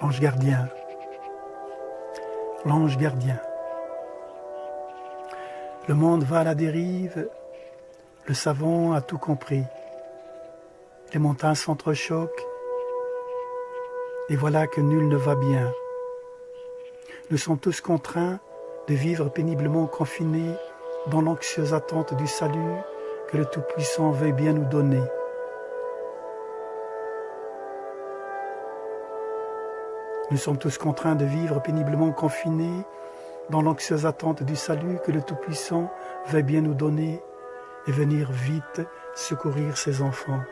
L'ange gardien, l'ange gardien. Le monde va à la dérive, le savant a tout compris. Les montagnes s'entrechoquent, et voilà que nul ne va bien. Nous sommes tous contraints de vivre péniblement confinés dans l'anxieuse attente du salut que le Tout-Puissant veuille bien nous donner. Nous sommes tous contraints de vivre péniblement confinés dans l'anxieuse attente du salut que le Tout-Puissant veuille bien nous donner et venir vite secourir ses enfants.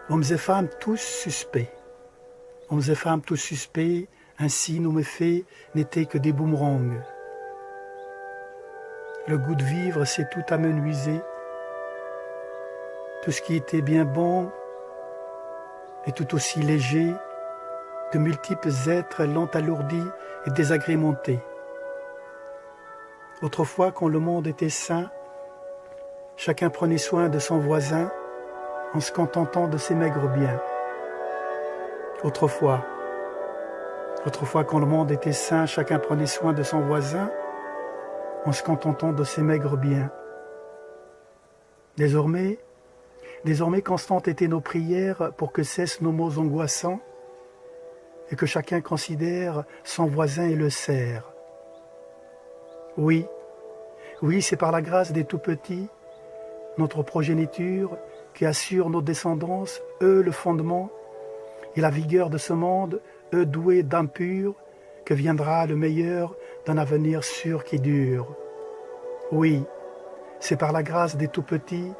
Hommes et femmes tous suspects. Hommes et femmes tous suspects, ainsi nos méfaits n'étaient que des boomerangs. Le goût de vivre s'est tout amenuisé. Tout ce qui était bien bon est tout aussi léger. De multiples êtres l'ont alourdi et désagrémenté. Autrefois, quand le monde était sain, chacun prenait soin de son voisin en se contentant de ses maigres biens. Autrefois, quand le monde était sain, chacun prenait soin de son voisin en se contentant de ses maigres biens. Désormais, constantes étaient nos prières pour que cessent nos maux angoissants et que chacun considère son voisin et le sert. Oui, c'est par la grâce des tout-petits, notre progéniture, qui assure nos descendances, eux le fondement, et la vigueur de ce monde, eux doués d'âme pure, que viendra le meilleur d'un avenir sûr qui dure. Oui, c'est par la grâce des tout-petits,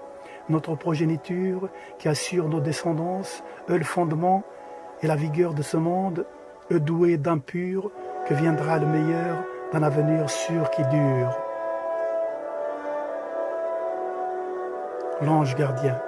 notre progéniture, qui assure nos descendances, eux le fondement, et la vigueur de ce monde, eux doués d'âme pure, que viendra le meilleur d'un avenir sûr qui dure. L'ange gardien.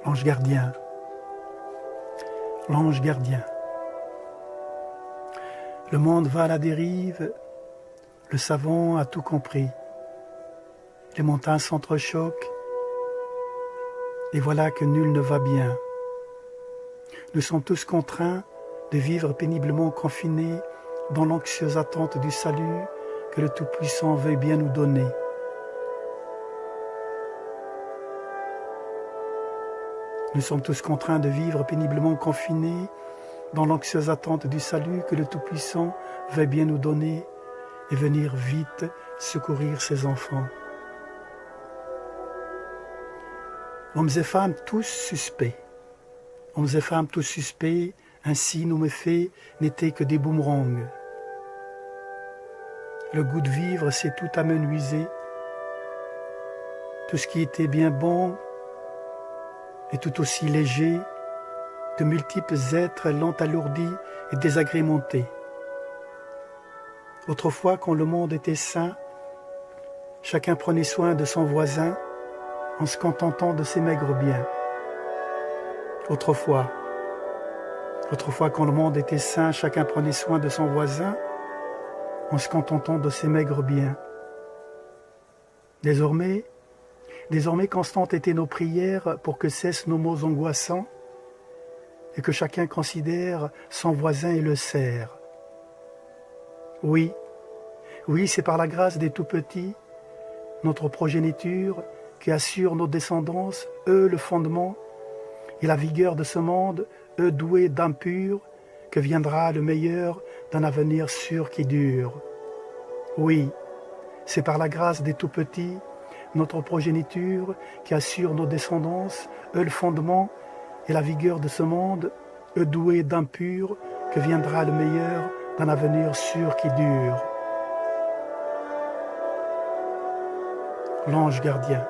L'ange gardien, l'ange gardien. Le monde va à la dérive, le savant a tout compris. Les montagnes s'entrechoquent, et voilà que nul ne va bien. Nous sommes tous contraints de vivre péniblement confinés dans l'anxieuse attente du salut que le Tout-Puissant veuille bien nous donner. Nous sommes tous contraints de vivre péniblement confinés dans l'anxieuse attente du salut que le Tout-Puissant veuille bien nous donner et venir vite secourir ses enfants. Hommes et femmes tous suspects. Hommes et femmes tous suspects, ainsi nos méfaits n'étaient que des boomerangs. Le goût de vivre s'est tout amenuisé. Tout ce qui était bien bon et tout aussi léger, de multiples êtres l'ont alourdi et désagrémenté. Autrefois, quand le monde était sain, chacun prenait soin de son voisin en se contentant de ses maigres biens. Autrefois, quand le monde était sain, chacun prenait soin de son voisin en se contentant de ses maigres biens. Désormais, constantes étaient nos prières pour que cessent nos maux angoissants et que chacun considère son voisin et le sert. Oui, c'est par la grâce des tout-petits, notre progéniture, qui assure nos descendances, eux le fondement, et la vigueur de ce monde, eux doués d'âme pure, que viendra le meilleur d'un avenir sûr qui dure. Oui, c'est par la grâce des tout-petits, notre progéniture, qui assure nos descendances, eux le fondement, et la vigueur de ce monde, eux doués d'âme pure, que viendra le meilleur d'un avenir sûr qui dure. L'ange gardien.